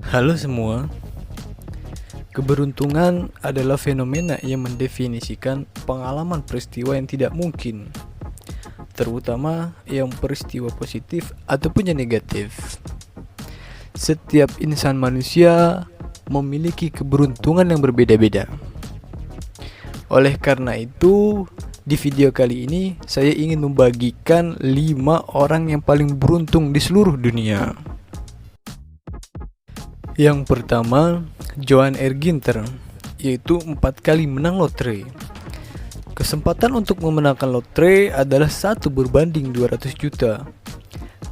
Halo semua, keberuntungan adalah fenomena yang mendefinisikan pengalaman peristiwa yang tidak mungkin, terutama yang peristiwa positif ataupun yang negatif. Setiap insan manusia memiliki keberuntungan yang berbeda-beda. Oleh karena itu, di video kali ini saya ingin membagikan 5 orang yang paling beruntung di seluruh dunia. Yang pertama, Johan Erginter, yaitu 4 kali menang lotre. Kesempatan untuk memenangkan lotre adalah 1 berbanding 200 juta.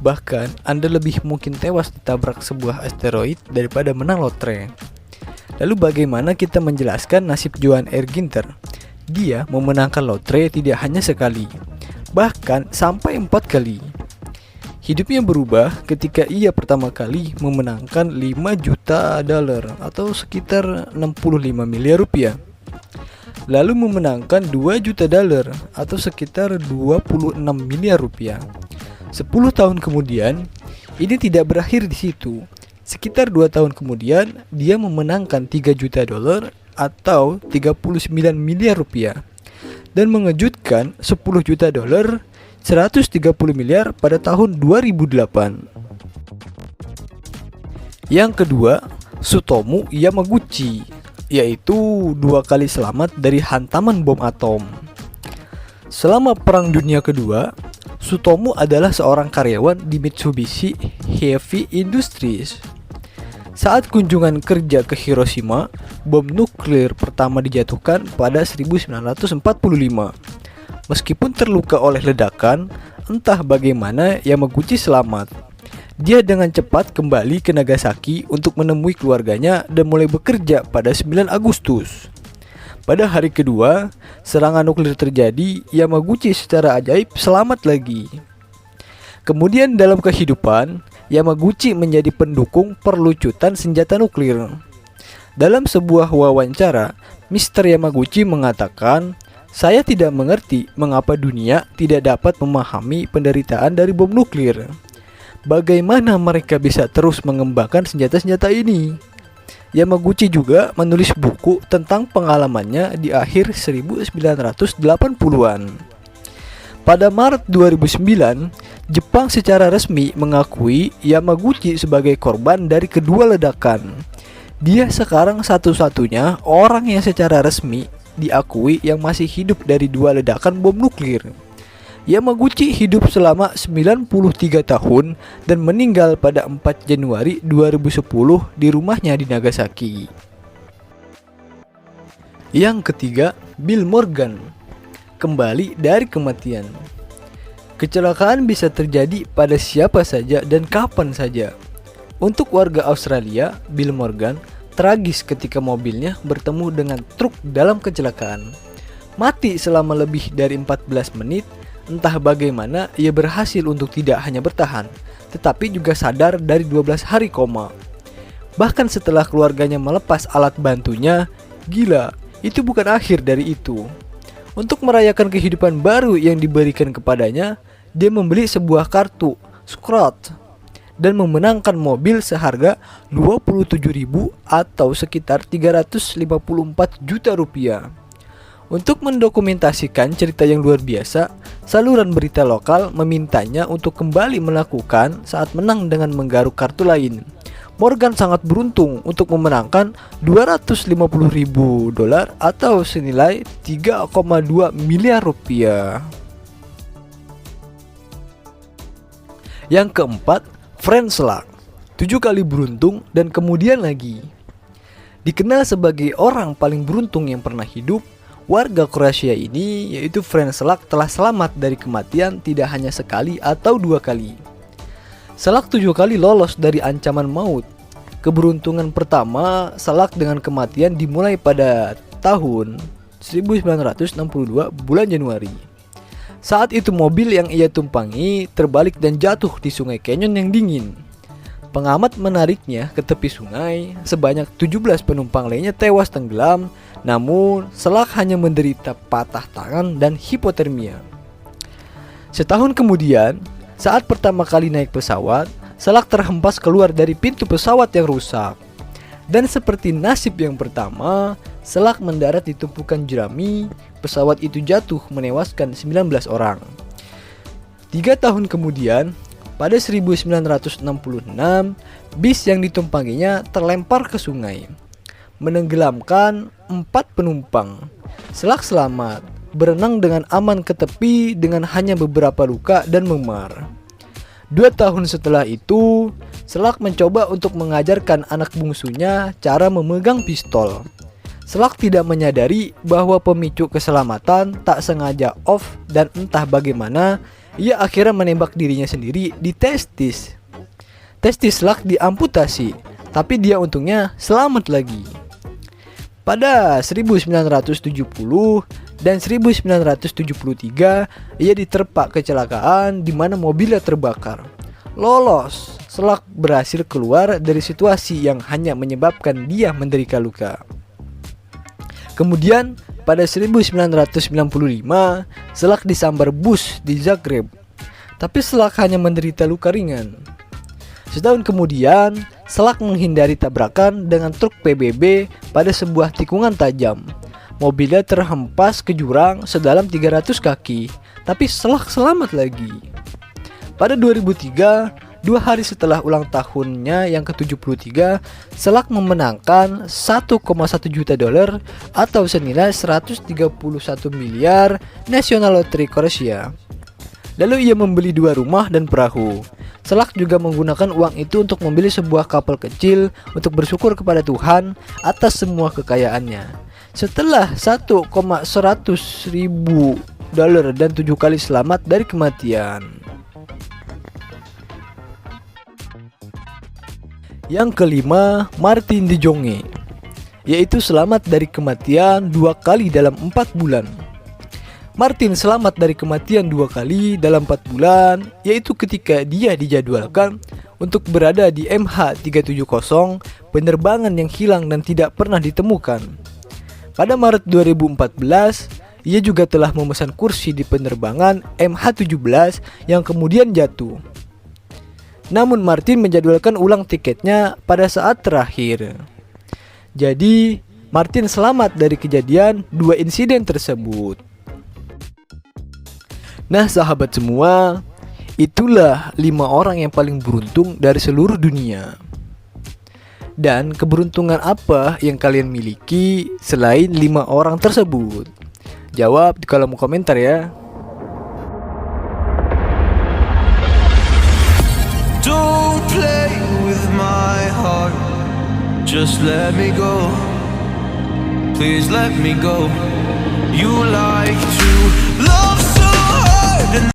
Bahkan, Anda lebih mungkin tewas ditabrak sebuah asteroid daripada menang lotre. Lalu bagaimana kita menjelaskan nasib Johan Erginter? Dia memenangkan lotre tidak hanya sekali, bahkan sampai 4 kali. Hidupnya berubah ketika ia pertama kali memenangkan 5 juta dolar atau sekitar 65 miliar rupiah. Lalu memenangkan 2 juta dolar atau sekitar 26 miliar rupiah. 10 tahun kemudian, ini tidak berakhir di situ. Sekitar 2 tahun kemudian, dia memenangkan 3 juta dolar atau 39 miliar rupiah. Dan mengejutkan, 10 juta dolar 130 miliar pada tahun 2008. Yang kedua, Tsutomu Yamaguchi, yaitu 2 kali selamat dari hantaman bom atom. Selama Perang Dunia Kedua, Tsutomu adalah seorang karyawan di Mitsubishi Heavy Industries. Saat kunjungan kerja ke Hiroshima, bom nuklir pertama dijatuhkan pada 1945. Meskipun terluka oleh ledakan, entah bagaimana Yamaguchi selamat. Dia dengan cepat kembali ke Nagasaki untuk menemui keluarganya dan mulai bekerja pada 9 Agustus. Pada hari kedua, serangan nuklir terjadi, Yamaguchi secara ajaib selamat lagi. Kemudian dalam kehidupan, Yamaguchi menjadi pendukung perlucutan senjata nuklir. Dalam sebuah wawancara, Mr. Yamaguchi mengatakan, "Saya tidak mengerti mengapa dunia tidak dapat memahami penderitaan dari bom nuklir. Bagaimana mereka bisa terus mengembangkan senjata-senjata ini?" Yamaguchi juga menulis buku tentang pengalamannya di akhir 1980-an. Pada Maret 2009, Jepang secara resmi mengakui Yamaguchi sebagai korban dari kedua ledakan. Dia sekarang satu-satunya orang yang secara resmi diakui yang masih hidup dari 2 ledakan bom nuklir. Yamaguchi hidup selama 93 tahun dan meninggal pada 4 Januari 2010 di rumahnya di Nagasaki. Yang ketiga, Bill Morgan, kembali dari kematian. Kecelakaan bisa terjadi pada siapa saja dan kapan saja. Untuk warga Australia, Bill Morgan tragis ketika mobilnya bertemu dengan truk dalam kecelakaan. Mati selama lebih dari 14 menit, entah bagaimana ia berhasil untuk tidak hanya bertahan, tetapi juga sadar dari 12 hari koma. Bahkan setelah keluarganya melepas alat bantunya, gila, itu bukan akhir dari itu. Untuk merayakan kehidupan baru yang diberikan kepadanya, dia membeli sebuah kartu Scrot dan memenangkan mobil seharga 27.000 atau sekitar 354 juta rupiah. Untuk mendokumentasikan cerita yang luar biasa, saluran berita lokal memintanya untuk kembali melakukan saat menang dengan menggaruk kartu lain. Morgan sangat beruntung untuk memenangkan 250.000 dolar atau senilai 3,2 miliar rupiah. Yang keempat, Frank Slak, 7 kali beruntung dan kemudian lagi. Dikenal sebagai orang paling beruntung yang pernah hidup, warga Kroasia ini yaitu Frank Slak telah selamat dari kematian tidak hanya sekali atau 2 kali. Slak 7 kali lolos dari ancaman maut. Keberuntungan pertama Slak dengan kematian dimulai pada tahun 1962 bulan Januari. Saat itu mobil yang ia tumpangi terbalik dan jatuh di sungai Canyon yang dingin. Pengamat menariknya ke tepi sungai, sebanyak 17 penumpang lainnya tewas tenggelam, namun Slak hanya menderita patah tangan dan hipotermia. Setahun kemudian, saat pertama kali naik pesawat, Selak terhempas keluar dari pintu pesawat yang rusak. Dan seperti nasib yang pertama, Selak mendarat di tumpukan jerami. Pesawat itu jatuh menewaskan 19 orang. 3 tahun kemudian, pada 1966, bis yang ditumpanginya terlempar ke sungai, menenggelamkan 4 penumpang. Selak selamat, berenang dengan aman ke tepi dengan hanya beberapa luka dan memar. 2 tahun setelah itu, Selak mencoba untuk mengajarkan anak bungsunya cara memegang pistol. Selak tidak menyadari bahwa pemicu keselamatan tak sengaja off dan entah bagaimana ia akhirnya menembak dirinya sendiri di testis. Testis Selak diamputasi, tapi dia untungnya selamat lagi. Pada 1970 dan 1973 ia diterpa kecelakaan di mana mobilnya terbakar. Lolos, Selak berhasil keluar dari situasi yang hanya menyebabkan dia menderita luka. Kemudian pada 1995 Selak disambar bus di Zagreb, tapi Selak hanya menderita luka ringan. Setahun kemudian Selak menghindari tabrakan dengan truk PBB pada sebuah tikungan tajam. Mobilnya terhempas ke jurang sedalam 300 kaki, tapi Selak selamat lagi. Pada 2003, 2 hari setelah ulang tahunnya yang ke-73, Selak memenangkan $1,1 juta atau senilai 131 miliar National Lottery Croatia. Lalu ia membeli 2 rumah dan perahu. Selak juga menggunakan uang itu untuk membeli sebuah kapal kecil untuk bersyukur kepada Tuhan atas semua kekayaannya. Setelah $1,100.000 dan 7 kali selamat dari kematian. Yang kelima, Martin de Jonge, yaitu selamat dari kematian 2 kali dalam 4 bulan. Martin selamat dari kematian 2 kali dalam 4 bulan, yaitu ketika dia dijadwalkan untuk berada di MH370, penerbangan yang hilang dan tidak pernah ditemukan. Pada Maret 2014, ia juga telah memesan kursi di penerbangan MH17 yang kemudian jatuh. Namun Martin menjadwalkan ulang tiketnya pada saat terakhir. Jadi Martin selamat dari kejadian 2 insiden tersebut. Nah sahabat semua, itulah 5 orang yang paling beruntung dari seluruh dunia. Dan keberuntungan apa yang kalian miliki selain 5 orang tersebut? Jawab di kolom komentar ya. Don't play with my heart, just let me go. Please let me go. You like to